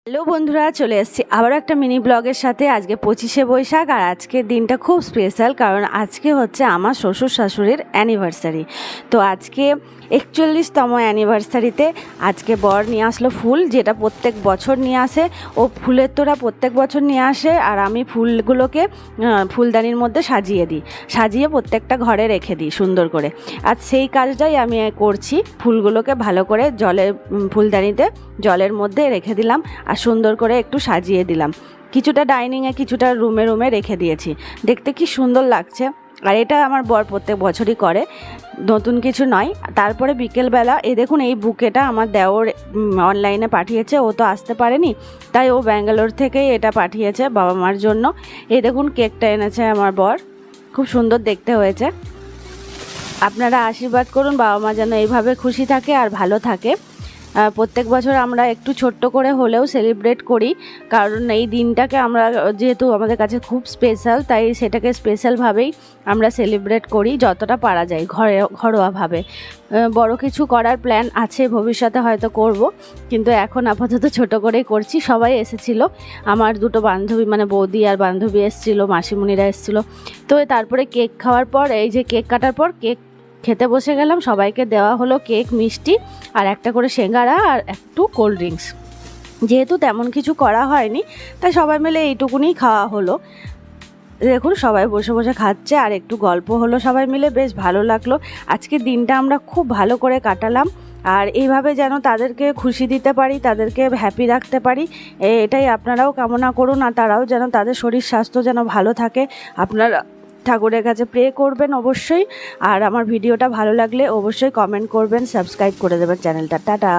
Hello বন্ধুরা, চলে এসেছি আবার একটা মিনি ব্লগের সাথে। আজকে 25শে বৈশাখ আর আজকের দিনটা খুব স্পেশাল, কারণ আজকে হচ্ছে আমার শ্বশুর শাশুড়ির অ্যানিভার্সারি। তো আজকে 41তম অ্যানিভার্সারিতে আজকে বর নিয়ে আসলো ফুল, যেটা প্রত্যেক বছর নিয়ে আসে। ও ফুলের তোড়া প্রত্যেক বছর নিয়ে আসে, আর আমি ফুলগুলোকে ফুলদানির মধ্যে সাজিয়ে প্রত্যেকটা ঘরে রেখে দিই সুন্দর করে। আর সেই কাজটাই আমি করছি, ফুলগুলোকে ভালো করে ফুলদানিতে জলের মধ্যে রেখে দিলাম আর সুন্দর করে একটু সাজিয়ে দিলাম। কিছুটা ডাইনিংয়ে, কিছুটা রুমে রেখে দিয়েছি। দেখতে কি সুন্দর লাগছে। আর এটা আমার বর প্রত্যেক বছরই করে, নতুন কিছু নয়। তারপরে বিকেলবেলা দেখুন, এই বুকেটা আমার দেওর অনলাইনে পাঠিয়েছে। ও তো আসতে পারেনি, তাই ও ব্যাঙ্গালোর থেকেই এটা পাঠিয়েছে বাবা মার জন্য। দেখুন, কেকটা এনেছে আমার বর, খুব সুন্দর দেখতে হয়েছে। আপনারা আশীর্বাদ করুন বাবা মা যেন এইভাবে খুশি থাকে আর ভালো থাকে। প্রত্যেক বছর আমরা একটু ছোট্ট করে হলেও সেলিব্রেট করি, কারণ এই দিনটাকে আমরা যেহেতু আমাদের কাছে খুব স্পেশাল, তাই সেটাকে স্পেশালভাবেই আমরা সেলিব্রেট করি যতটা পারা যায় ঘরোয়াভাবে। বড় কিছু করার প্ল্যান আছে, ভবিষ্যতে হয়তো করব, কিন্তু এখন আপাতত ছোট করেই করছি। সবাই এসেছিলো, আমার দুটো বান্ধবী মানে বৌদি আর বান্ধবী এসেছিলো, মাসিমণিরা এসেছিলো। তো তারপরে কেক খাওয়ার পর, এই যে কেক কাটার পর কেক খেতে বসে গেলাম। সবাইকে দেওয়া হলো কেক, মিষ্টি আর একটা করে সিঙ্গারা আর একটু কোল্ড ড্রিঙ্কস। যেহেতু তেমন কিছু করা হয়নি, তাই সবাই মিলে এইটুকুনি খাওয়া হলো। দেখুন, সবাই বসে বসে খাচ্ছে আর একটু গল্প হলো সবাই মিলে, বেশ ভালো লাগলো। আজকের দিনটা আমরা খুব ভালো করে কাটালাম। আর এইভাবে যেন তাদেরকে খুশি দিতে পারি, তাদেরকে হ্যাপি রাখতে পারি, এটাই আপনারাও কামনা করুন। আর তারাও যেন তাদের শরীর স্বাস্থ্য যেন ভালো থাকে। আপনারা ঠাকুরের কাছে প্রে করবেন অবশ্যই। আর আমার ভিডিওটা ভালো লাগলে অবশ্যই কমেন্ট করবেন, সাবস্ক্রাইব করে দেবেন চ্যানেলটা। টাটা।